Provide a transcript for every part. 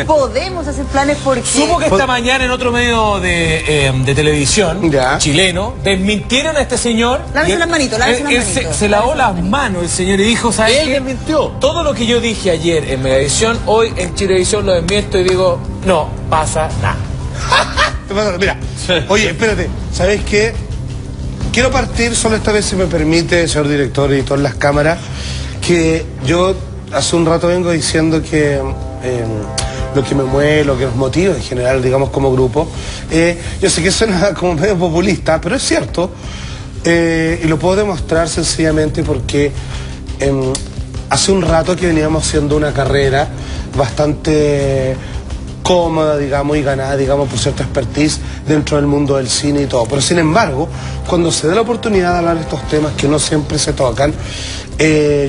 Podemos hacer planes porque... Supo que esta mañana en otro medio de televisión chileno desmintieron a este señor. Lávese las manitos, lávese las manitos. Se lavó las manos el señor y dijo, ¿sabes qué? Él desmintió. Todo lo que yo dije ayer en Megavisión, hoy en Chilevisión lo desmiento y digo, no pasa nada. Mira, oye, espérate, ¿sabes qué? Quiero partir solo esta vez, si me permite, señor director y todas las cámaras, que yo hace un rato vengo diciendo que lo que me mueve, lo que nos motiva en general, digamos, como grupo, yo sé que suena como medio populista, pero es cierto, y lo puedo demostrar sencillamente porque hace un rato que veníamos haciendo una carrera bastante cómoda, digamos, y ganada, digamos, por cierta expertise dentro del mundo del cine y todo. Pero sin embargo, cuando se da la oportunidad de hablar de estos temas que no siempre se tocan,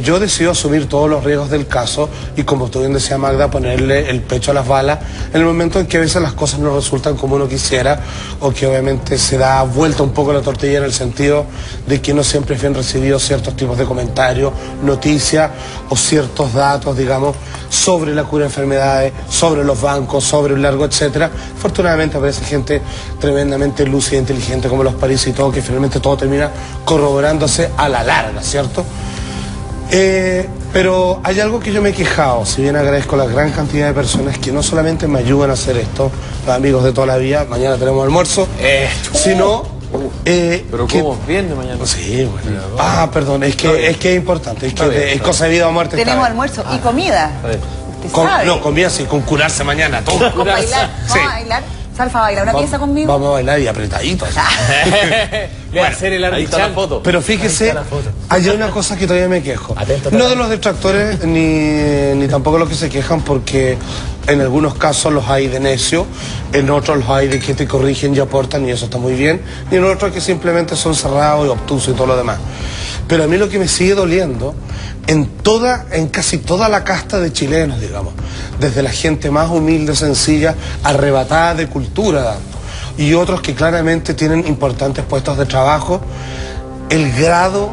yo decido asumir todos los riesgos del caso y, como tú bien decía Magda, ponerle el pecho a las balas en el momento en que a veces las cosas no resultan como uno quisiera, o que obviamente se da vuelta un poco la tortilla en el sentido de que no siempre es bien recibido ciertos tipos de comentarios, noticias o ciertos datos, digamos, sobre la cura de enfermedades, sobre los bancos, sobre un largo etcétera. Afortunadamente aparece gente tremendamente lúcida e inteligente como los París y todo, que finalmente todo termina corroborándose a la larga, ¿cierto? Pero hay algo que yo me he quejado, si bien agradezco la gran cantidad de personas que no solamente me ayudan a hacer esto, los amigos de toda la vida, mañana tenemos almuerzo, sino... ¿Pero cómo? ¿Bien de mañana? Sí, bueno. Perdón, es que es importante, es cosa de vida o muerte. Tenemos almuerzo y comida. No, comida sí, con curarse mañana, todo. Con bailar, vamos a bailar. Salfa, baila una pieza conmigo. Vamos a bailar y apretaditos. Voy a hacer el arbitraje. Pero fíjese, hay una cosa que todavía me quejo. No de los detractores, ni tampoco los que se quejan, porque en algunos casos los hay de necio, en otros los hay de que te corrigen y aportan, y eso está muy bien, y en otros que simplemente son cerrados y obtusos y todo lo demás. Pero a mí lo que me sigue doliendo, en casi toda la casta de chilenos, digamos, desde la gente más humilde, sencilla, arrebatada de cultura, y otros que claramente tienen importantes puestos de trabajo, el grado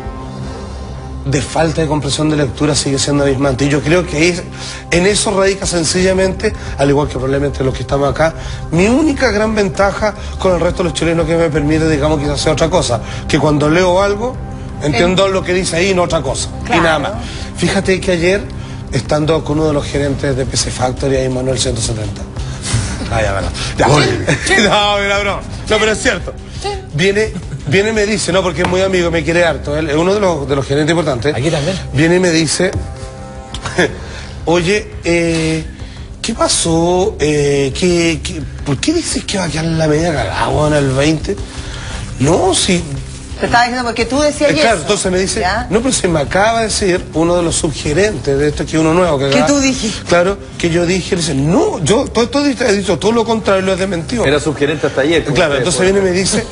de falta de comprensión de lectura sigue siendo abismante. Y yo creo que en eso radica sencillamente, al igual que probablemente los que estamos acá, mi única gran ventaja con el resto de los chilenos, que me permite, digamos, quizás hacer otra cosa, que cuando leo algo entiendo lo que dice ahí y no otra cosa. Claro. Y nada más. Fíjate que ayer, estando con uno de los gerentes de PC Factory, ahí Manuel 170. Ya, bueno. Ya. No, mira, bro. No, pero es cierto. Viene y me dice, no, porque es muy amigo, me quiere harto. Él es uno de los gerentes importantes. Aquí también. Viene y me dice, oye, ¿qué pasó? ¿Por qué dices que va a quedar la media cagada en el 20? No, si... Te estaba diciendo porque tú decías claro, entonces me dice, ¿ya? No, pero se me acaba de decir uno de los subgerentes de esto, que uno nuevo que ¿qué tú dijiste? Claro, que yo dije, dice, no, yo he dicho todo lo contrario, lo he desmentido. Era subgerente hasta ayer. Claro, entonces viene y me dice,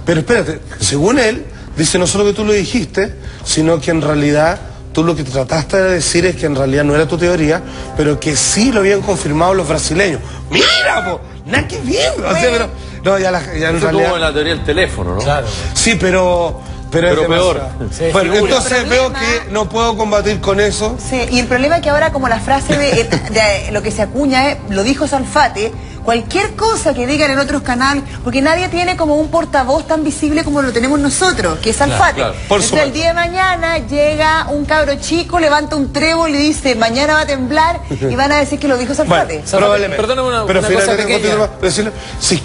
pero espérate, según él, dice, no solo que tú lo dijiste, sino que en realidad tú lo que trataste de decir es que en realidad no era tu teoría, pero que sí lo habían confirmado los brasileños. ¡Mira, po! ¡Nada que bien! O sea, pero... No, ya en eso realidad... tuvo la teoría del teléfono, ¿no? Claro. Sí, pero peor. Sí, bueno, entonces veo que no puedo combatir con eso. Sí, y el problema es que ahora, como la frase de lo que se acuña es, lo dijo Salfate, cualquier cosa que digan en otros canales, porque nadie tiene como un portavoz tan visible como lo tenemos nosotros, que es Salfate. Claro. Entonces el día de mañana llega un cabro chico, levanta un trébol y dice, mañana va a temblar, y van a decir que lo dijo Salfate. Bueno, probablemente. Perdóname pero una cosa pequeña. Decirlo, si es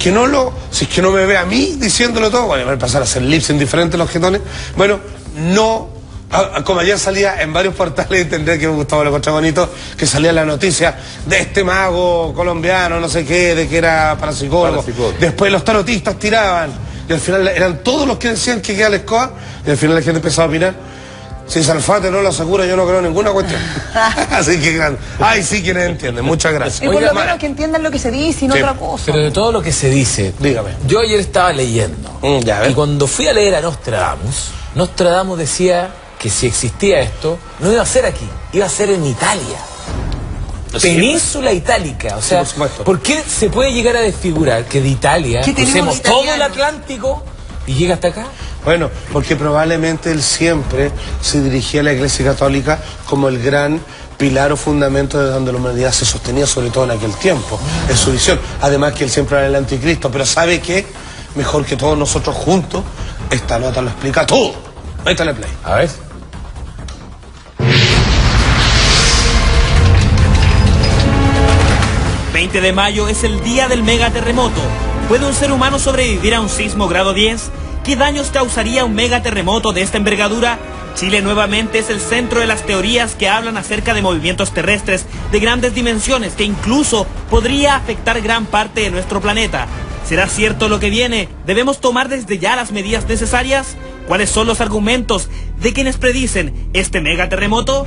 que no me ve a mí diciéndolo todo, bueno, va a pasar a hacer lips indiferentes los jetones. Bueno, no... Como ayer salía en varios portales, tendré que Gustavo lo encontré bonito, que salía la noticia de este mago colombiano, no sé qué, de que era parapsicólogo. Después los tarotistas tiraban, y al final eran todos los que decían que queda la escoba, y al final la gente empezaba a opinar. Si Salfate no lo asegura, yo no creo en ninguna cuestión. Así que grande. Ay, sí, quienes entienden. Muchas gracias. Y por lo menos que entiendan lo que se dice y no otra cosa. Pero de todo lo que se dice, dígame. Yo ayer estaba leyendo. Y cuando fui a leer a Nostradamus decía que si existía esto, no iba a ser aquí, iba a ser en Italia. Península Itálica, o sea, ¿por qué se puede llegar a desfigurar que de Italia crucemos todo el Atlántico y llega hasta acá? Bueno, porque probablemente él siempre se dirigía a la Iglesia Católica como el gran pilar o fundamento de donde la humanidad se sostenía, sobre todo en aquel tiempo, en su visión. Además que él siempre era el anticristo, pero ¿sabe qué? Mejor que todos nosotros juntos, esta nota lo explica todo. Ahí está el play. A ver. El 20 de mayo es el día del megaterremoto. ¿Puede un ser humano sobrevivir a un sismo grado 10? ¿Qué daños causaría un megaterremoto de esta envergadura? Chile nuevamente es el centro de las teorías que hablan acerca de movimientos terrestres de grandes dimensiones que incluso podría afectar gran parte de nuestro planeta. ¿Será cierto lo que viene? ¿Debemos tomar desde ya las medidas necesarias? ¿Cuáles son los argumentos de quienes predicen este megaterremoto?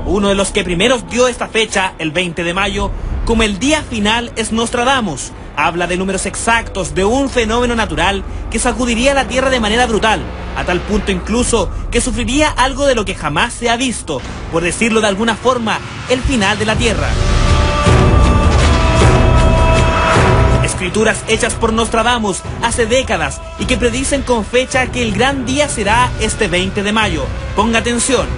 Uno de los que primero dio esta fecha, el 20 de mayo, como el día final es Nostradamus. Habla de números exactos de un fenómeno natural que sacudiría la Tierra de manera brutal, a tal punto incluso que sufriría algo de lo que jamás se ha visto, por decirlo de alguna forma, el final de la Tierra. Escrituras hechas por Nostradamus hace décadas y que predicen con fecha que el gran día será este 20 de mayo. Ponga atención.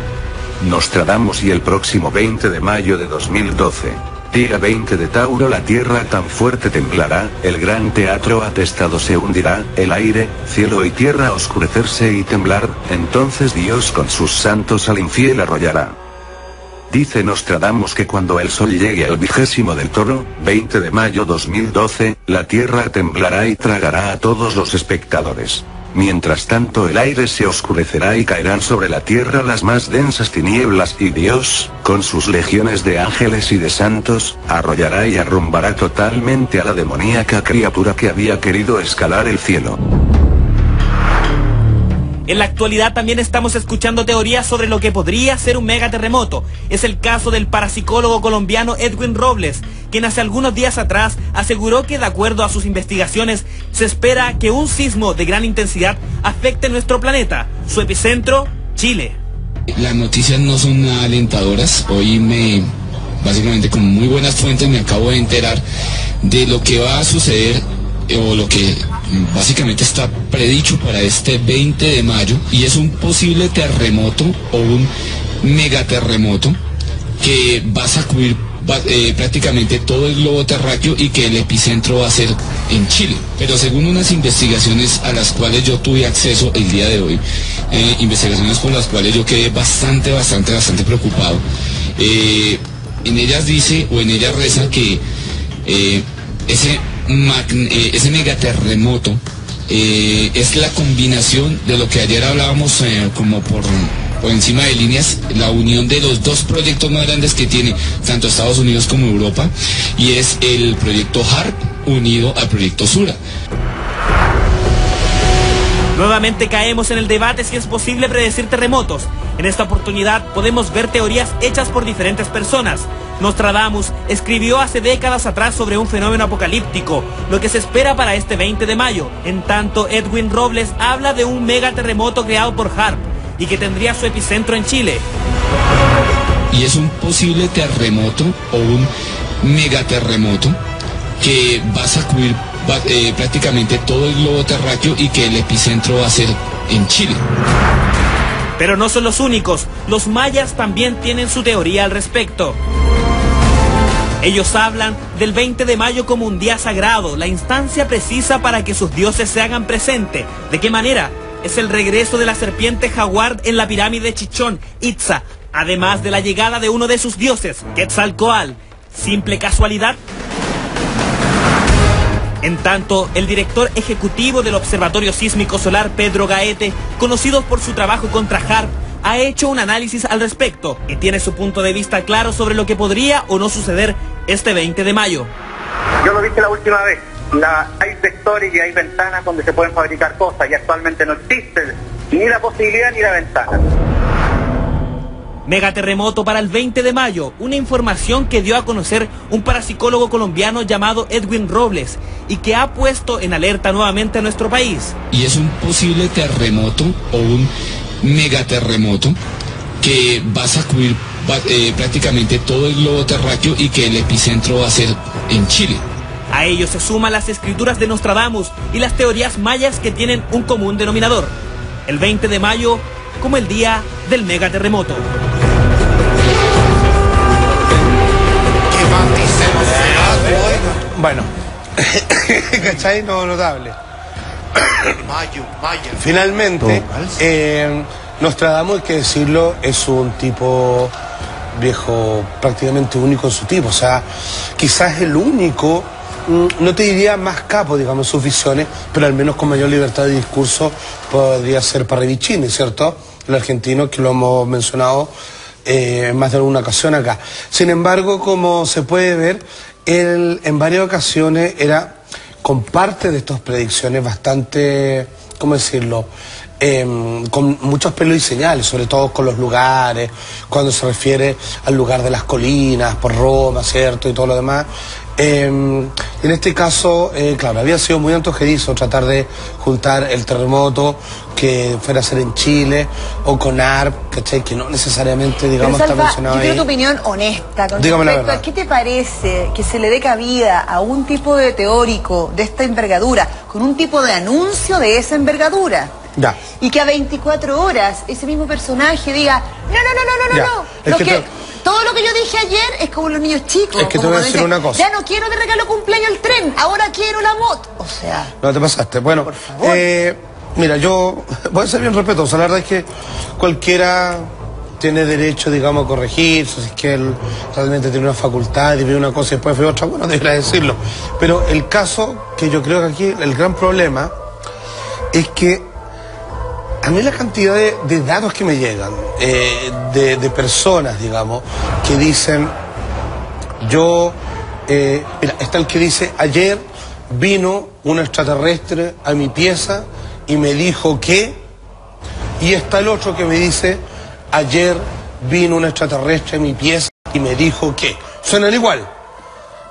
Nostradamus y el próximo 20 de mayo de 2012. Día 20 de Tauro, la tierra tan fuerte temblará, el gran teatro atestado se hundirá, el aire, cielo y tierra oscurecerse y temblar, entonces Dios con sus santos al infiel arrollará. Dice Nostradamus que cuando el sol llegue al 20 del Toro, 20 de mayo 2012, la tierra temblará y tragará a todos los espectadores. Mientras tanto el aire se oscurecerá y caerán sobre la tierra las más densas tinieblas y Dios, con sus legiones de ángeles y de santos, arrollará y arrumbará totalmente a la demoníaca criatura que había querido escalar el cielo. En la actualidad también estamos escuchando teorías sobre lo que podría ser un megaterremoto. Es el caso del parapsicólogo colombiano Edwin Robles, quien hace algunos días atrás aseguró que de acuerdo a sus investigaciones se espera que un sismo de gran intensidad afecte nuestro planeta. Su epicentro, Chile. Las noticias no son nada alentadoras. Hoy básicamente con muy buenas fuentes me acabo de enterar de lo que va a suceder o lo que básicamente está predicho para este 20 de mayo y es un posible terremoto o un megaterremoto que va a sacudir prácticamente todo el globo terráqueo y que el epicentro va a ser en Chile. Pero según unas investigaciones a las cuales yo tuve acceso el día de hoy, investigaciones por las cuales yo quedé bastante preocupado, en ellas dice o en ellas reza que ese megaterremoto es la combinación de lo que ayer hablábamos como por encima de líneas, la unión de los dos proyectos más grandes que tiene tanto Estados Unidos como Europa, y es el proyecto HAARP unido al proyecto Sura. Nuevamente caemos en el debate si es posible predecir terremotos. En esta oportunidad podemos ver teorías hechas por diferentes personas. Nostradamus escribió hace décadas atrás sobre un fenómeno apocalíptico, lo que se espera para este 20 de mayo. En tanto, Edwin Robles habla de un megaterremoto creado por HAARP y que tendría su epicentro en Chile. Y es un posible terremoto o un megaterremoto que va a sacudir prácticamente todo el globo terráqueo y que el epicentro va a ser en Chile. Pero no son los únicos, los mayas también tienen su teoría al respecto. Ellos hablan del 20 de mayo como un día sagrado, la instancia precisa para que sus dioses se hagan presente. ¿De qué manera? Es el regreso de la serpiente jaguar en la pirámide Chichón Itzá, además de la llegada de uno de sus dioses, Quetzalcóatl. ¿Simple casualidad? En tanto, el director ejecutivo del Observatorio Sísmico Solar, Pedro Gaete, conocido por su trabajo contra HAARP, ha hecho un análisis al respecto y tiene su punto de vista claro sobre lo que podría o no suceder este 20 de mayo. Yo lo dije la última vez, hay sectores y hay ventanas donde se pueden fabricar cosas y actualmente no existe ni la posibilidad ni la ventana. Megaterremoto para el 20 de mayo, una información que dio a conocer un parapsicólogo colombiano llamado Edwin Robles y que ha puesto en alerta nuevamente a nuestro país. Y es un posible terremoto o un megaterremoto que va a sacudir prácticamente todo el globo terráqueo y que el epicentro va a ser en Chile. A ello se suman las escrituras de Nostradamus y las teorías mayas que tienen un común denominador. El 20 de mayo como el día del megaterremoto. Bueno, ¿cachai? No, notable. Finalmente, Nostradamus, hay que decirlo, es un tipo viejo prácticamente único en su tipo. O sea, quizás el único, no te diría más capo, digamos, en sus visiones, pero al menos con mayor libertad de discurso podría ser Parravicini, ¿cierto? El argentino, que lo hemos mencionado en más de alguna ocasión acá. Sin embargo, como se puede ver, él en varias ocasiones era, con parte de estas predicciones, bastante, ¿cómo decirlo?, con muchos pelos y señales, sobre todo con los lugares, cuando se refiere al lugar de las colinas, por Roma, ¿cierto?, y todo lo demás. En este caso, claro, había sido muy antojadizo tratar de juntar el terremoto que fuera a ser en Chile o con ARP, ¿cachai? Que no necesariamente, digamos, Pero, Salva, está mencionado ahí. yo quiero tu opinión honesta con Dígame la respecto verdad. a qué te parece que se le dé cabida a un tipo de teórico de esta envergadura con un tipo de anuncio de esa envergadura. Ya. Y que a 24 horas ese mismo personaje diga, Ya. Es que todo lo que yo dije ayer es como los niños chicos. Es que te como voy a cuando decir dicen, una cosa. ya no quiero de regalo cumpleaños el tren, ahora quiero la moto. O sea, No te pasaste. Bueno, por favor. mira, yo voy a ser bien respetuoso. La verdad es que cualquiera tiene derecho, digamos, a corregirse, si es que él realmente tiene una facultad y ve una cosa y después ve otra, bueno, debería decirlo. Pero el caso que yo creo que aquí el gran problema es que a mí la cantidad de datos que me llegan, de personas, digamos, que dicen, mira, está el que dice, ayer vino un extraterrestre a mi pieza y me dijo que, y está el otro que me dice, ayer vino un extraterrestre a mi pieza y me dijo que. Suenan igual,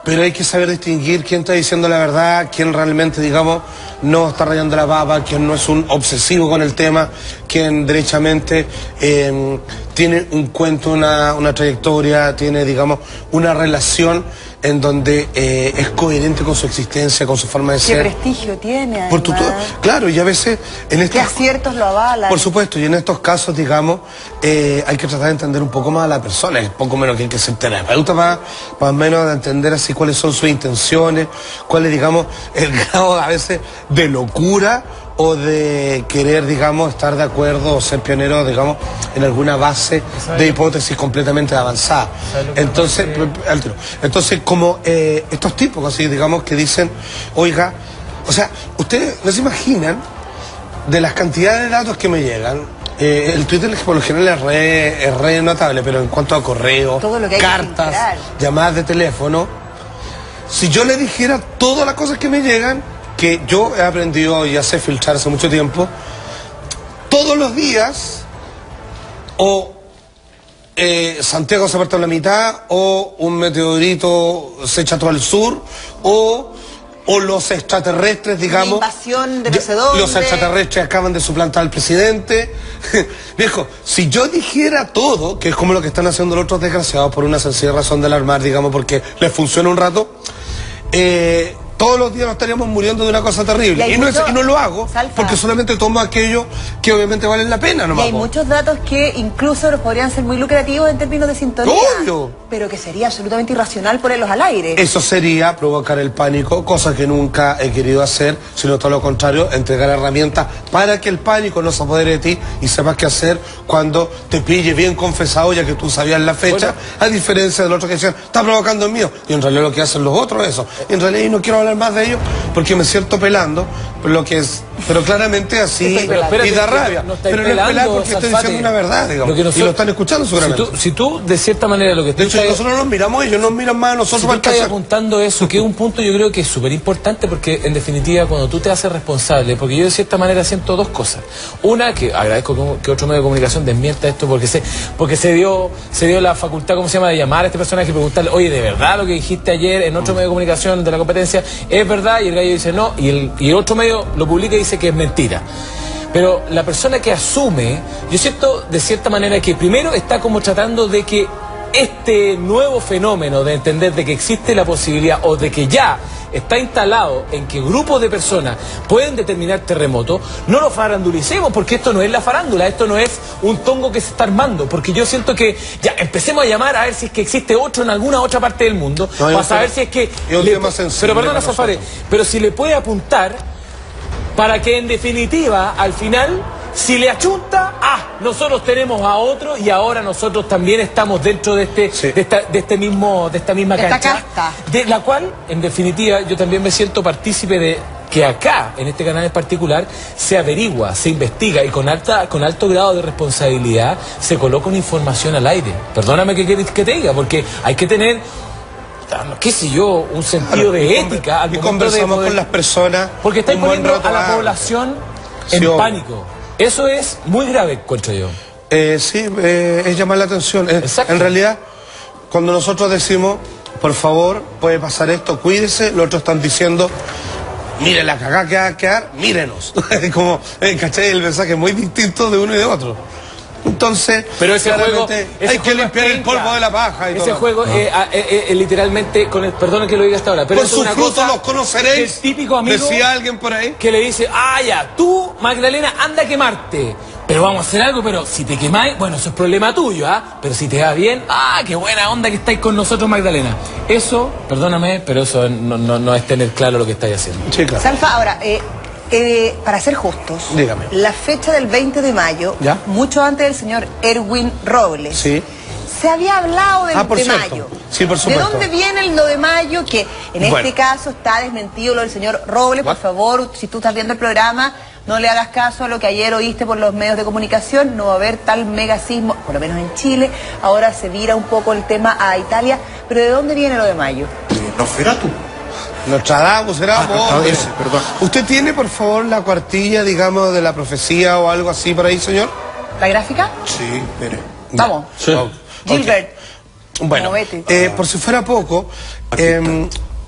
pero hay que saber distinguir quién está diciendo la verdad, quién realmente, digamos, no está rayando la baba, quién no es un obsesivo con el tema, quién derechamente tiene un cuento, una trayectoria, tiene, digamos, una relación en donde es coherente con su existencia, con su forma de qué ser. prestigio tiene, Por claro, y a veces en qué aciertos lo avalan. por supuesto, y en estos casos, digamos, hay que tratar de entender un poco más a la persona, es poco menos que hay que ser terapeuta más o menos de entender así cuáles son sus intenciones, cuál es, digamos, el grado a veces de locura o de querer, digamos, estar de acuerdo o ser pionero, digamos, en alguna base de hipótesis completamente avanzada. Entonces, como estos tipos, así, digamos, que dicen, oiga, o sea, ustedes no se imaginan de las cantidades de datos que me llegan. El Twitter por lo general es re notable, pero en cuanto a correo, Todo lo que hay que cartas, filtrar. llamadas de teléfono, si yo le dijera todas las cosas que me llegan, que yo he aprendido y ya sé filtrar hace mucho tiempo, todos los días, o Santiago se parte a la mitad, o un meteorito se echa todo al sur, o los extraterrestres, digamos. Una invasión de no sé dónde. Los extraterrestres acaban de suplantar al presidente. Viejo, si yo dijera todo, que es como lo que están haciendo los otros desgraciados por una sencilla razón de alarmar, digamos, porque les funciona un rato, todos los días nos estaríamos muriendo de una cosa terrible. Y no lo hago, Salva, porque solamente tomo aquello que obviamente vale la pena, y nomás. hay muchos datos que incluso los podrían ser muy lucrativos en términos de sintonía. ¡Obvio! Pero que sería absolutamente irracional ponerlos al aire. Eso sería provocar el pánico, cosa que nunca he querido hacer, sino todo lo contrario, entregar herramientas para que el pánico no se apodere de ti y sepas qué hacer cuando te pille bien confesado, ya que tú sabías la fecha, a diferencia del otro que decían, está provocando el mío. Y en realidad lo que hacen los otros es eso. Y en realidad no quiero hablar más de ellos porque me siento pelando, pero claramente así y da rabia. Pero no es pelar porque estoy diciendo una verdad, digamos. Y lo están escuchando seguramente. Si tú, de cierta manera, lo que De hecho, nosotros nos miramos, ellos nos miran más a nosotros. Si tú estás apuntando eso, que es un punto yo creo que es súper importante, porque en definitiva cuando tú te haces responsable, porque yo de cierta manera siento dos cosas. Una, que agradezco que otro medio de comunicación desmienta esto, porque se dio la facultad, ¿cómo se llama?, de llamar a este personaje y preguntarle, oye, ¿de verdad lo que dijiste ayer en otro medio de comunicación de la competencia es verdad? Y el gallo dice no, y el otro medio lo publica y dice que es mentira. Pero la persona que asume, yo siento de cierta manera que primero está como tratando de que este nuevo fenómeno de entender de que existe la posibilidad o de que ya está instalado en que grupos de personas pueden determinar terremotos, no lo farandulicemos, porque esto no es la farándula, esto no es un tongo que se está armando, porque yo siento que ya empecemos a llamar a ver si es que existe otro en alguna otra parte del mundo, para saber si es que... Pero perdona, Zafare, pero si le puede apuntar para que en definitiva, al final, si le achunta, nosotros tenemos a otro y ahora nosotros también estamos dentro de esta misma cancha, de la cual, en definitiva, yo también me siento partícipe de que acá, en este canal en particular, se averigua, se investiga y con alto grado de responsabilidad se coloca una información al aire. Perdóname que te diga, porque hay que tener, qué sé yo, un sentido de ética al momento conversamos de poder, con las personas, porque estáis poniendo a la población en pánico. Eso es muy grave, encuentro yo. Sí, es llamar la atención. En realidad, cuando nosotros decimos, por favor, puede pasar esto, cuídese, los otros están diciendo, mire la cagada que va a quedar, mírenos. Como, ¿cachai? El mensaje es muy distinto de uno y de otro. Entonces, pero ese juego, hay que limpiar el polvo de la paja. Ese juego, literalmente, perdón que lo diga hasta ahora, pero por sus frutos los conoceréis. El típico amigo, decía alguien por ahí, que le dice, ya, tú, Magdalena, anda a quemarte. Pero vamos a hacer algo, pero si te quemáis, bueno, eso es problema tuyo, pero si te va bien, qué buena onda que estáis con nosotros, Magdalena. Eso, perdóname, pero eso no es tener claro lo que estáis haciendo. Sí, claro. Salfa, ahora, para ser justos, dígame, la fecha del 20 de mayo, mucho antes del señor Erwin Robles, se había hablado del de mayo. Sí, por supuesto. ¿De dónde viene lo de mayo? Que en este caso está desmentido lo del señor Robles. Por favor, si tú estás viendo el programa, no le hagas caso a lo que ayer oíste por los medios de comunicación. No va a haber tal mega sismo, por lo menos en Chile. Ahora se vira un poco el tema a Italia. Pero ¿de dónde viene lo de mayo? Nosferatu. Nostradamus, será perdón. ¿Usted tiene, por favor, la cuartilla, digamos, de la profecía o algo así por ahí, señor? ¿La gráfica? Sí, espere. Vamos. Sí. Gilbert. Bueno, por si fuera poco,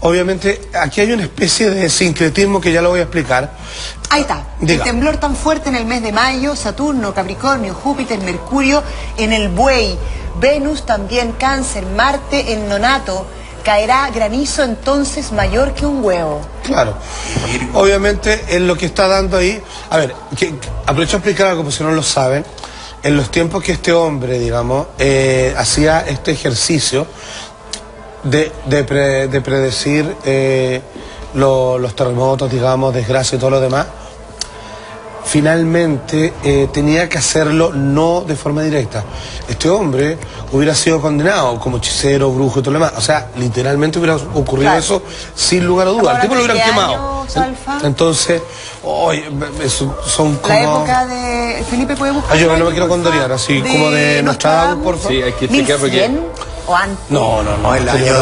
obviamente aquí hay una especie de sincretismo que ya lo voy a explicar. Ahí está. El temblor tan fuerte en el mes de mayo, Saturno, Capricornio, Júpiter, Mercurio en el Buey, Venus también Cáncer, Marte en Nonato. Caerá granizo entonces mayor que un huevo. Claro. Obviamente en lo que está dando ahí, a ver, aprovecho a explicar algo por si no lo saben. En los tiempos que este hombre, digamos, hacía este ejercicio de predecir los terremotos, digamos, desgracia y todo lo demás, finalmente tenía que hacerlo no de forma directa. Este hombre hubiera sido condenado como hechicero, brujo y todo lo demás. O sea, literalmente hubiera ocurrido eso sin lugar a dudas. El tipo lo hubieran quemado. Entonces, son como... La época de... Felipe, ¿puede buscar? Yo no me quiero condorear, así como de Nostradamus, por favor. Sí, hay que chequear porque... ¿O antes? No, el año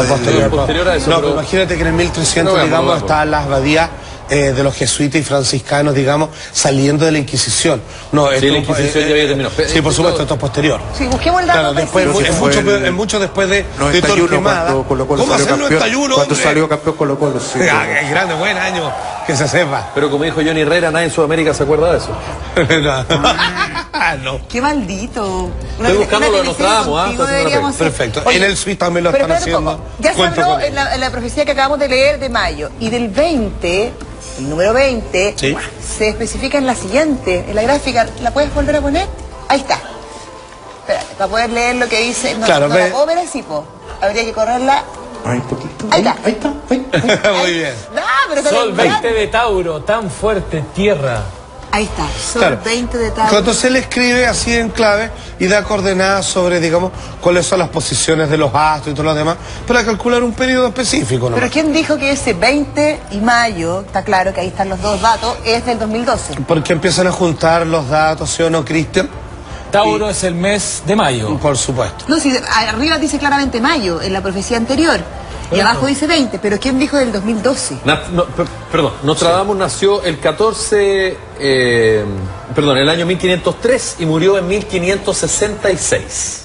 posterior a eso. No, pero imagínate que en el 1300, digamos, estaban las abadías de los jesuitas y franciscanos, digamos, saliendo de la Inquisición. No, la Inquisición ya había terminado. Sí, por supuesto, esto es posterior. Sí, busquemos el dato. Claro, después, es mucho después de Torquemada. ¿Cómo hacer 91? Cuando salió campeón Colo-Colo. Sí, grande, buen año, que se sepa. Pero como dijo Johnny Herrera, nadie en Sudamérica se acuerda de eso. No. Qué maldito. Estoy buscando lo de Nostradamus, perfecto. En el Suiza también lo están haciendo. Ya se habló en la profecía que acabamos de leer de mayo. Y del 20... El número 20 se especifica en la siguiente, en la gráfica. ¿La puedes volver a poner? Ahí está. Espérate, para poder leer lo que dice. No, claro, no la puedo ver así, po. Habría que correrla. Ahí poquito. Ahí está. Ahí está. Muy bien. Pero Sol 20 de Tauro, tan fuerte, tierra. Ahí está, Sol 20 de Tauro. Entonces él escribe así en clave y da coordenadas sobre, digamos, cuáles son las posiciones de los astros y todo lo demás, para calcular un periodo específico, ¿no? Pero ¿quién dijo que ese 20 y mayo, está claro que ahí están los dos datos, es del 2012? Porque empiezan a juntar los datos, ¿sí o no, Cristian? Tauro es el mes de mayo. Por supuesto. No, si arriba dice claramente mayo, en la profecía anterior. Y abajo dice 20, pero ¿quién dijo del 2012? Perdón, Nostradamus nació el 14, el año 1503 y murió en 1566.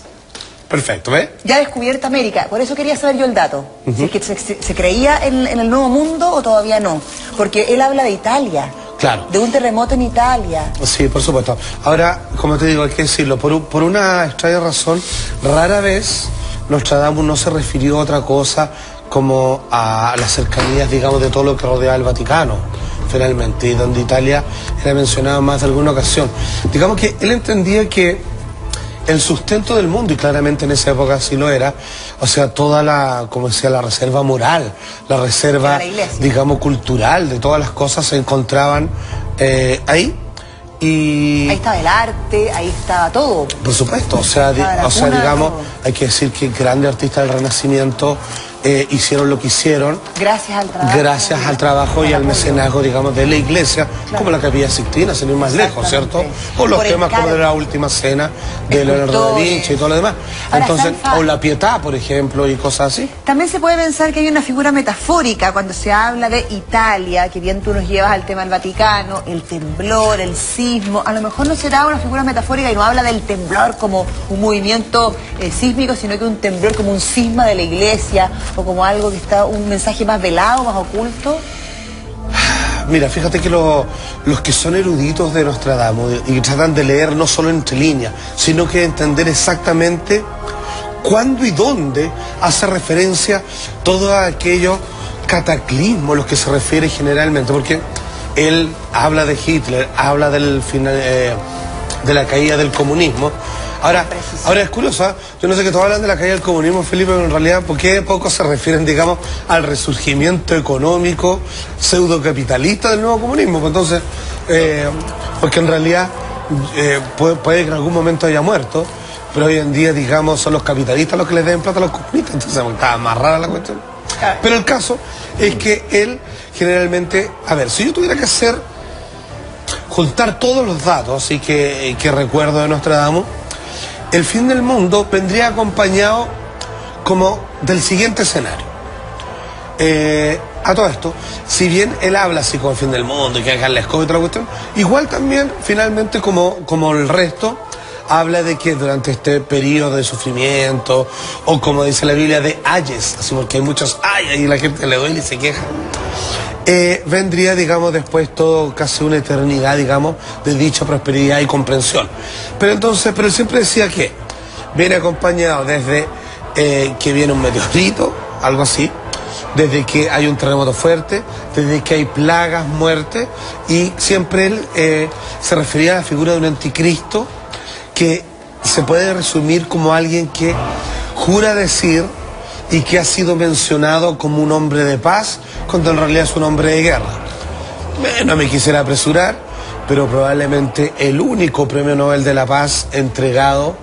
Perfecto, ¿ves? Ya descubierta América, por eso quería saber yo el dato. Si es que se creía en el Nuevo Mundo o todavía no. Porque él habla de Italia. Claro. De un terremoto en Italia. Sí, por supuesto. Ahora, como te digo, hay que decirlo, por una extraña razón, rara vez Nostradamus no se refirió a otra cosa como a las cercanías, digamos, de todo lo que rodea al Vaticano, finalmente, y donde Italia era mencionada más de alguna ocasión. Digamos que él entendía que el sustento del mundo, y claramente en esa época así lo era, o sea, toda la, como decía, la reserva moral, la reserva, digamos, cultural de todas las cosas se encontraban ahí. Y ahí estaba el arte, ahí estaba todo. Por supuesto, o sea, digamos, hay que decir que grandes artistas del Renacimiento hicieron lo que hicieron gracias al trabajo y al mecenazgo, digamos, de la Iglesia, claro, como la Capilla Sixtina, sin ir más lejos, ¿cierto? O los temas como de la Última Cena de Leonardo da Vinci y todo lo demás. Entonces, o la Pietà, por ejemplo, y cosas así. También se puede pensar que hay una figura metafórica cuando se habla de Italia, que bien tú nos llevas al tema del Vaticano, el temblor, el sismo. A lo mejor no será una figura metafórica y no habla del temblor como un movimiento sísmico, sino que un temblor como un cisma de la Iglesia, o como algo que está, un mensaje más velado, más oculto. Mira, fíjate que los que son eruditos de Nostradamus y tratan de leer no solo entre líneas, sino que entender exactamente cuándo y dónde hace referencia todo aquello cataclismo, los que se refiere generalmente, porque él habla de Hitler, habla del final, de la caída del comunismo. Ahora es curioso, ¿eh? Yo no sé que todos hablan de la caída del comunismo, Felipe, pero en realidad, ¿por qué pocos se refieren, digamos, al resurgimiento económico pseudocapitalista del nuevo comunismo? Pues entonces, porque en realidad puede que en algún momento haya muerto, pero hoy en día, digamos, son los capitalistas los que les den plata a los comunistas, entonces está más rara la cuestión. Pero el caso es que él generalmente, a ver, si yo tuviera que juntar todos los datos y que recuerdo de Nostradamus, el fin del mundo vendría acompañado como del siguiente escenario. A todo esto, si bien él habla así como el fin del mundo y que hagan la escoba y toda la cuestión, igual también finalmente como el resto habla de que durante este periodo de sufrimiento, o como dice la Biblia, de ayes, así porque hay muchos ay, y la gente le duele y se queja, vendría, digamos, después todo casi una eternidad, digamos, de dicha prosperidad y comprensión. Pero él siempre decía que viene acompañado desde que viene un meteorito, algo así, desde que hay un terremoto fuerte, desde que hay plagas, muerte, y siempre él se refería a la figura de un anticristo que se puede resumir como alguien que jura decir y que ha sido mencionado como un hombre de paz, cuando en realidad es un hombre de guerra. No me quisiera apresurar, pero probablemente el único premio Nobel de la Paz entregado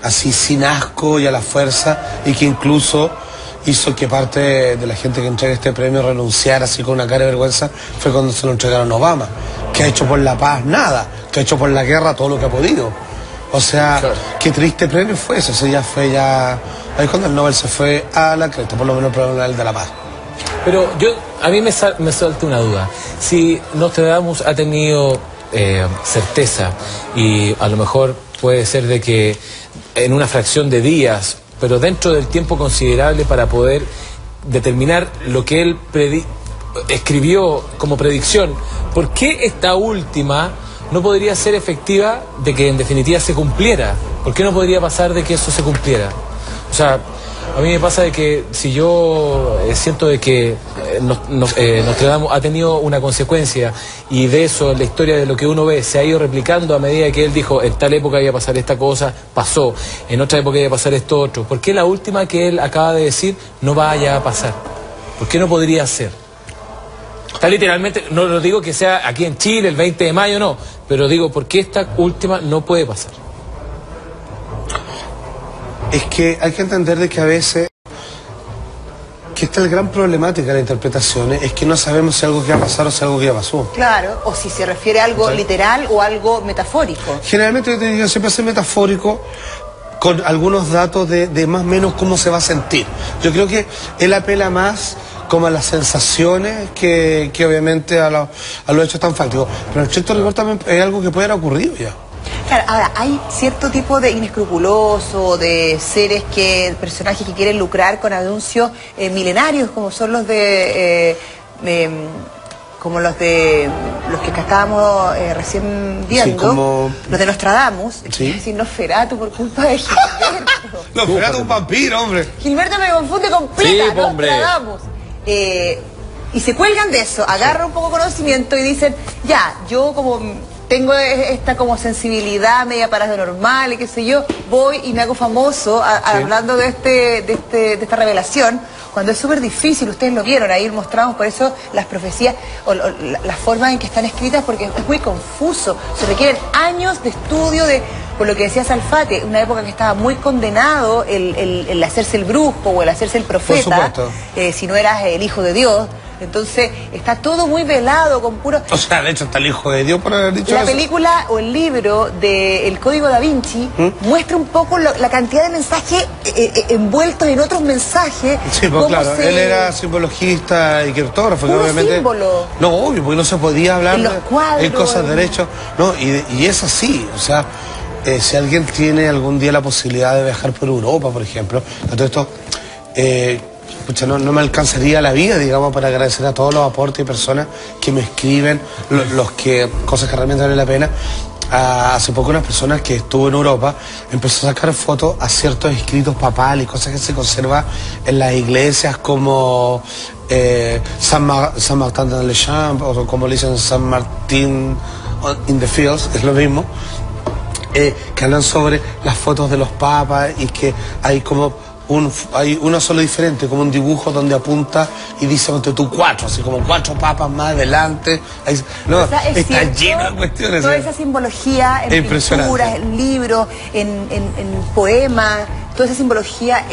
así sin asco y a la fuerza, y que incluso hizo que parte de la gente que entrega este premio renunciara así con una cara de vergüenza, fue cuando se lo entregaron a Obama, que ha hecho por la paz nada, que ha hecho por la guerra todo lo que ha podido. O sea, claro, qué triste premio fue ese. Ese ya fue ahí cuando el Nobel se fue a la cresta, por lo menos el premio Nobel de la Paz. Pero a mí me salta una duda. Si Nostradamus ha tenido certeza, y a lo mejor puede ser de que en una fracción de días, pero dentro del tiempo considerable para poder determinar lo que él escribió como predicción, ¿por qué esta última no podría ser efectiva de que en definitiva se cumpliera? ¿Por qué no podría pasar de que eso se cumpliera? O sea, a mí me pasa de que si yo siento de que Nostradamus ha tenido una consecuencia, y de eso la historia de lo que uno ve se ha ido replicando a medida que él dijo en tal época iba a pasar esta cosa, pasó, en otra época iba a pasar esto otro. ¿Por qué la última que él acaba de decir no vaya a pasar? ¿Por qué no podría ser? Está literalmente, no lo digo que sea aquí en Chile el 20 de mayo, no, pero digo, ¿por qué esta última no puede pasar? Es que hay que entender de que a veces, que esta es la gran problemática de la interpretación, es que no sabemos si algo que va a pasar o si algo que ya pasó. Claro, o si se refiere a algo literal o algo metafórico. Generalmente yo siempre hace metafórico, con algunos datos de más o menos cómo se va a sentir. Yo creo que él apela más como a las sensaciones que obviamente a los hechos tan fácticos. Pero el estricto rigor también es algo que puede haber ocurrido ya. Claro, ahora, hay cierto tipo de inescrupulosos, de personajes que quieren lucrar con anuncios milenarios, como son los como los que estábamos recién viendo, sí, los de Nostradamus, sí, decir Nosferatu por culpa de Hitler. Nosferatu es un vampiro, hombre. Gilberto me confunde con Pleta, Sí, hombre. Nostradamus. Y se cuelgan de eso, agarran un poco de conocimiento y dicen, ya, yo como tengo esta como sensibilidad media paranormal y qué sé yo, voy y me hago famoso hablando de esta revelación, cuando es súper difícil. Ustedes lo vieron, ahí mostramos por eso las profecías o las formas en que están escritas, porque es muy confuso, se requieren años de estudio por lo que decía Salfate, una época que estaba muy condenado el hacerse el brujo o el hacerse el profeta, si no eras el hijo de Dios. Entonces está todo muy velado con puro... O sea, de hecho está el hijo de Dios por haber dicho La eso. película o el libro de El Código Da Vinci muestra un poco la cantidad de mensajes envueltos en otros mensajes. Sí, pues claro, él era simbologista y cartógrafo. Puro obviamente, símbolo. No, obvio, porque no se podía hablar En los cuadros, en cosas de derecho. No, y es así, o sea, si alguien tiene algún día la posibilidad de viajar por Europa, por ejemplo, a todo esto... Pucha, no me alcanzaría la vida, digamos, para agradecer a todos los aportes y personas que me escriben, cosas que realmente valen la pena. Hace poco unas personas que estuvo en Europa empezó a sacar fotos a ciertos escritos papales, cosas que se conservan en las iglesias como San Martin dans les Champs, o como le dicen San Martín in the Fields, es lo mismo, que hablan sobre las fotos de los papas y que hay como... hay uno solo diferente, como un dibujo donde apunta y dice ponte tú 4, así como 4 papas más adelante. No, está lleno de cuestiones. Toda esa simbología en pinturas, en libros, en poemas, toda esa simbología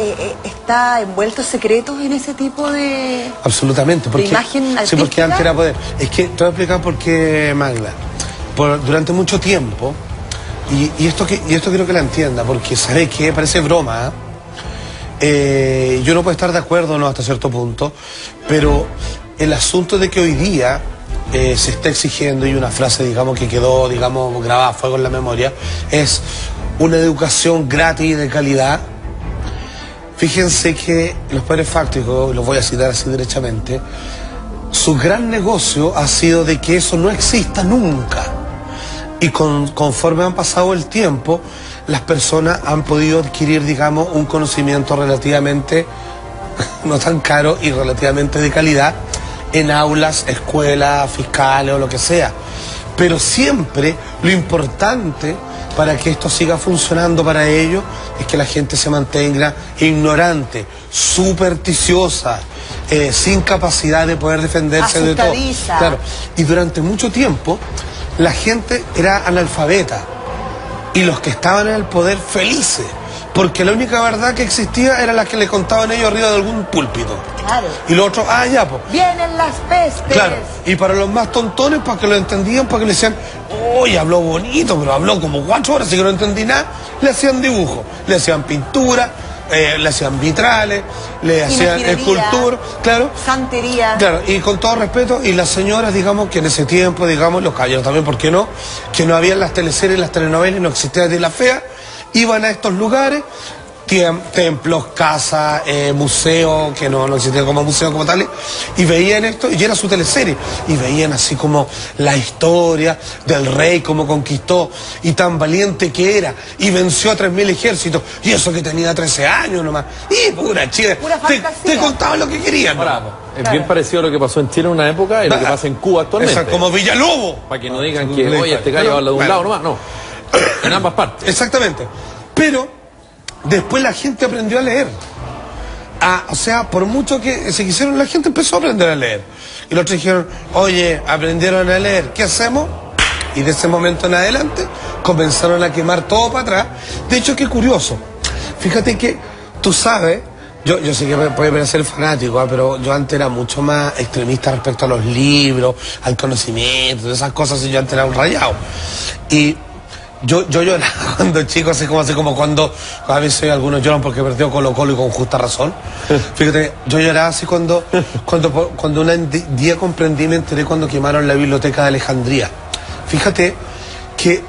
está envuelto secretos en ese tipo de... Absolutamente, porque, imagen artística. Sí, porque antes era poder. Es que te voy a explicar por qué, Magda. Durante mucho tiempo, y esto quiero que la entienda, porque sabes que parece broma, yo no puedo estar de acuerdo, ¿no?, hasta cierto punto, pero el asunto de que hoy día se está exigiendo, y una frase, digamos, que quedó, digamos, grabada a fuego en la memoria, es una educación gratis y de calidad. Fíjense que los padres fácticos, los voy a citar así derechamente, su gran negocio ha sido de que eso no exista nunca. Y conforme han pasado el tiempo, las personas han podido adquirir, digamos, un conocimiento relativamente no tan caro y relativamente de calidad en aulas, escuelas, fiscales o lo que sea. Pero siempre lo importante para que esto siga funcionando para ellos es que la gente se mantenga ignorante, supersticiosa, sin capacidad de poder defenderse de todo. Claro. Y durante mucho tiempo la gente era analfabeta. Y los que estaban en el poder felices, porque la única verdad que existía era la que le contaban ellos arriba de algún púlpito. Claro. Y los otros, ya, pues. Vienen las pestes. Claro. Y para los más tontones, para que lo entendían, para que le decían, oye, habló bonito, pero habló como 4 horas, así que no entendí nada, le hacían dibujo, le hacían pintura, le hacían vitrales, le hacían escultura, claro. Santería. Claro, y con todo respeto, y las señoras, digamos, que en ese tiempo, digamos, los caballeros también, ¿por qué no? Que no habían las teleseries, las telenovelas, no existía de la fea, iban a estos lugares, templos, casas, museos, que no existían como museos como tales, y veían esto, y era su teleserie, y veían así como la historia del rey, cómo conquistó, y tan valiente que era, y venció a 3000 ejércitos, y eso que tenía 13 años nomás, y pura chida, te contaban lo que querían. Ahora, es bien parecido a lo que pasó en Chile en una época y lo que pasa en Cuba actualmente. Exacto, como Villalobos. Para que no digan que, oye, este gallo habla de un lado nomás, no, en ambas partes. Exactamente, pero después la gente aprendió a leer. O sea, por mucho que se quisieron, la gente empezó a aprender a leer. Y los otros dijeron, oye, aprendieron a leer, ¿qué hacemos? Y de ese momento en adelante comenzaron a quemar todo para atrás. De hecho, qué curioso. Fíjate que tú sabes, yo sé que puede parecer fanático, pero yo antes era mucho más extremista respecto a los libros, al conocimiento, esas cosas, y yo antes era un rayado. Y yo lloraba cuando chico, así como cuando a veces algunos lloran porque perdió Colo-Colo y con justa razón. Fíjate, yo lloraba así cuando un día comprendí, me enteré cuando quemaron la biblioteca de Alejandría. Fíjate que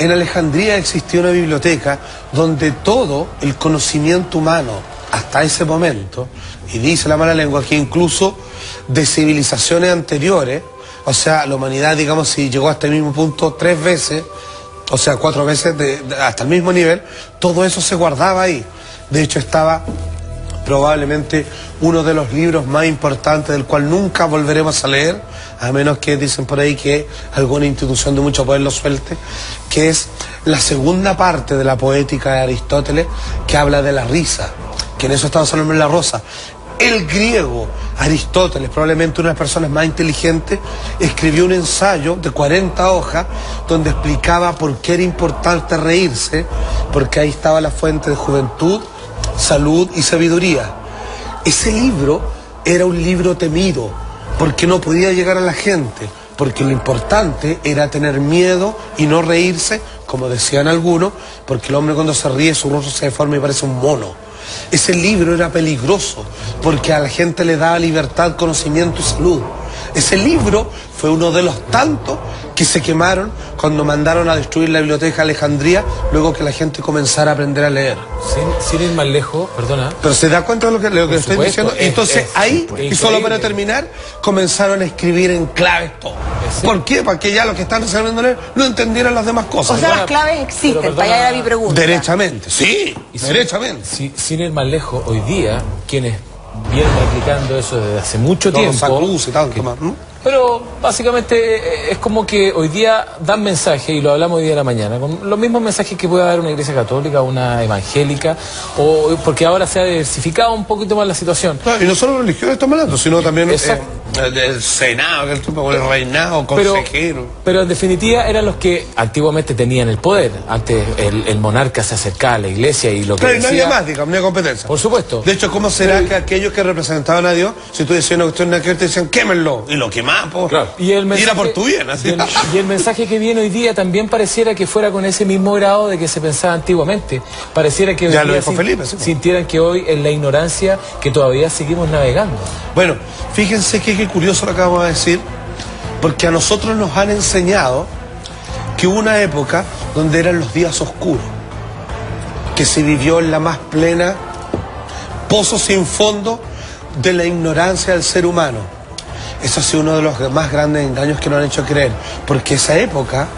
en Alejandría existía una biblioteca donde todo el conocimiento humano hasta ese momento, y dice la mala lengua que incluso de civilizaciones anteriores, o sea, la humanidad, digamos, si llegó a este mismo punto 3 veces, o sea, 4 veces hasta el mismo nivel, todo eso se guardaba ahí. De hecho, estaba probablemente uno de los libros más importantes del cual nunca volveremos a leer, a menos que dicen por ahí que alguna institución de mucho poder lo suelte, que es la segunda parte de la poética de Aristóteles, que habla de la risa, que en eso estamos hablando en La Rosa. El griego Aristóteles, probablemente una de las personas más inteligentes, escribió un ensayo de 40 hojas donde explicaba por qué era importante reírse, porque ahí estaba la fuente de juventud, salud y sabiduría. Ese libro era un libro temido, porque no podía llegar a la gente, porque lo importante era tener miedo y no reírse, como decían algunos, porque el hombre cuando se ríe su rostro se deforma y parece un mono. Ese libro era peligroso, porque a la gente le daba libertad, conocimiento y salud. Ese libro fue uno de los tantos que se quemaron cuando mandaron a destruir la biblioteca de Alejandría, luego que la gente comenzara a aprender a leer. Sin ir más lejos, perdona. Pero se da cuenta de lo que estoy diciendo. Entonces ahí, y solo para terminar, comenzaron a escribir en claves todo. ¿Por qué? Para que ya los que están sabiendo leer no entendieran las demás cosas. O sea, las claves existen, para allá era mi pregunta. Derechamente, sí, derechamente. Sin ir más lejos, hoy día, quienes vienen aplicando eso desde hace mucho tiempo... Pero básicamente es como que hoy día dan mensajes, y lo hablamos hoy día de la mañana, con los mismos mensajes que puede dar una iglesia católica, una evangélica, o porque ahora se ha diversificado un poquito más la situación. No, y no solo religiones estamos hablando, sino también el senado, el reinado, consejero. Pero en definitiva eran los que antiguamente tenían el poder. Antes el monarca se acercaba a la iglesia y lo que decía... No había más, digamos, no había competencia. Por supuesto. De hecho, ¿cómo será que aquellos que representaban a Dios, si tú decías una cuestión de que te decían, quémenlo, y lo quemaban? Claro. Y el mensaje, era por tu bien, así. Y el mensaje que viene hoy día también pareciera que fuera con ese mismo grado de que se pensaba antiguamente. Pareciera que hoy ya lo dijo Felipe, sí, sintieran que hoy en la ignorancia que todavía seguimos navegando. Bueno, fíjense que qué curioso lo que acabamos de decir, porque a nosotros nos han enseñado que hubo una época donde eran los días oscuros, que se vivió en la más plena pozo sin fondo de la ignorancia del ser humano. Eso ha sido uno de los más grandes engaños que nos han hecho creer, porque esa época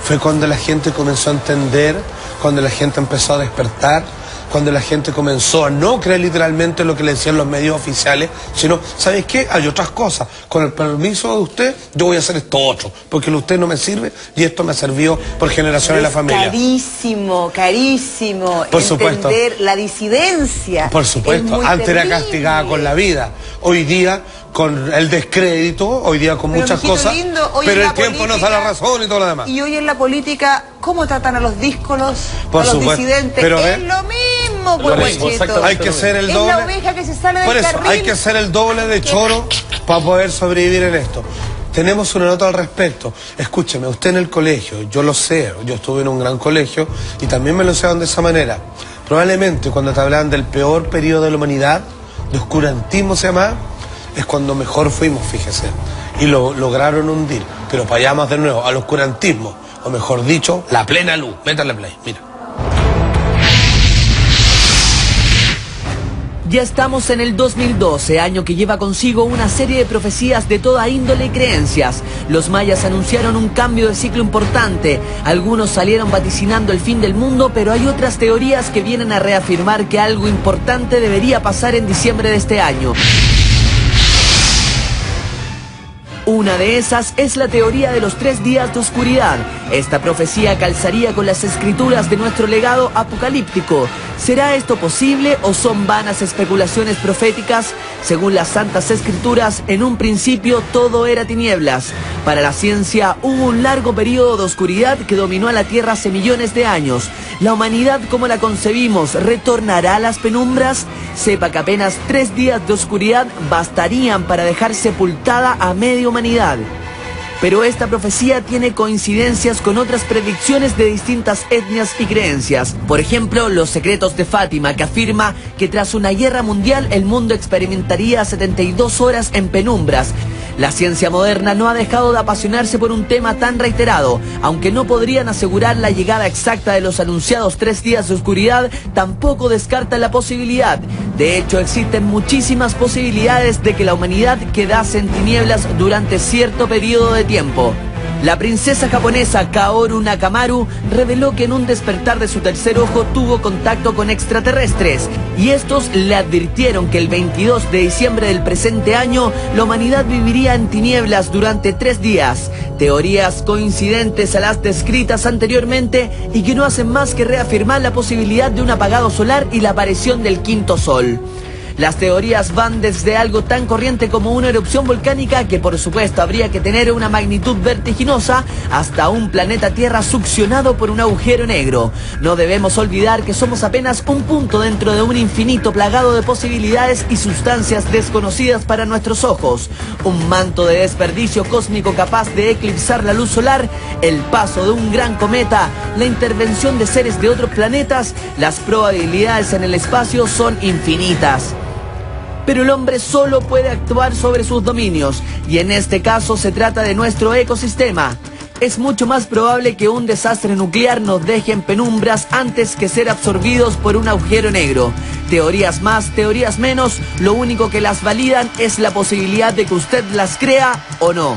fue cuando la gente comenzó a entender, cuando la gente empezó a despertar, cuando la gente comenzó a no creer literalmente lo que le decían los medios oficiales, sino, ¿sabes qué? Hay otras cosas. Con el permiso de usted, yo voy a hacer esto otro, porque lo usted no me sirve y esto me ha servido por generaciones en la familia. Carísimo, carísimo. Por supuesto. Entender la disidencia. Por supuesto. Antes era castigada con la vida. Hoy día con el descrédito, hoy día con muchas cosas, pero el tiempo nos da la razón y todo lo demás. Y hoy en la política, ¿cómo tratan a los díscolos, a los disidentes? Pero es lo mismo, pues, hay que ser el doble. Es la oveja que se sale del carril. Por eso, hay que ser el doble de choro para poder sobrevivir en esto. Tenemos una nota al respecto. Escúcheme, usted en el colegio, yo lo sé, yo estuve en un gran colegio y también me lo enseñaron de esa manera. Probablemente cuando te hablaban del peor periodo de la humanidad, de oscurantismo se llama, es cuando mejor fuimos, fíjese, y lo lograron hundir. Pero vayamos de nuevo al oscurantismo, o mejor dicho, la plena luz. Métale play, mira. Ya estamos en el 2012, año que lleva consigo una serie de profecías de toda índole y creencias. Los mayas anunciaron un cambio de ciclo importante. Algunos salieron vaticinando el fin del mundo, pero hay otras teorías que vienen a reafirmar que algo importante debería pasar en diciembre de este año. Una de esas es la teoría de los 3 días de oscuridad. Esta profecía calzaría con las escrituras de nuestro legado apocalíptico. ¿Será esto posible o son vanas especulaciones proféticas? Según las Santas Escrituras, en un principio todo era tinieblas. Para la ciencia hubo un largo periodo de oscuridad que dominó a la Tierra hace millones de años. ¿La humanidad como la concebimos retornará a las penumbras? Sepa que apenas 3 días de oscuridad bastarían para dejar sepultada a media humanidad. Pero esta profecía tiene coincidencias con otras predicciones de distintas etnias y creencias. Por ejemplo, Los Secretos de Fátima, que afirma que tras una guerra mundial el mundo experimentaría 72 horas en penumbras. La ciencia moderna no ha dejado de apasionarse por un tema tan reiterado. Aunque no podrían asegurar la llegada exacta de los anunciados 3 días de oscuridad, tampoco descartan la posibilidad. De hecho, existen muchísimas posibilidades de que la humanidad quedase en tinieblas durante cierto periodo de tiempo. La princesa japonesa Kaoru Nakamaru reveló que en un despertar de su tercer ojo tuvo contacto con extraterrestres y estos le advirtieron que el 22 de diciembre del presente año la humanidad viviría en tinieblas durante 3 días. Teorías coincidentes a las descritas anteriormente y que no hacen más que reafirmar la posibilidad de un apagado solar y la aparición del quinto sol. Las teorías van desde algo tan corriente como una erupción volcánica, que por supuesto habría que tener una magnitud vertiginosa, hasta un planeta Tierra succionado por un agujero negro. No debemos olvidar que somos apenas un punto dentro de un infinito plagado de posibilidades y sustancias desconocidas para nuestros ojos. Un manto de desperdicio cósmico capaz de eclipsar la luz solar, el paso de un gran cometa, la intervención de seres de otros planetas. Las probabilidades en el espacio son infinitas. Pero el hombre solo puede actuar sobre sus dominios, y en este caso se trata de nuestro ecosistema. Es mucho más probable que un desastre nuclear nos deje en penumbras antes que ser absorbidos por un agujero negro. Teorías más, teorías menos, lo único que las validan es la posibilidad de que usted las crea o no.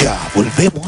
Ya volvemos.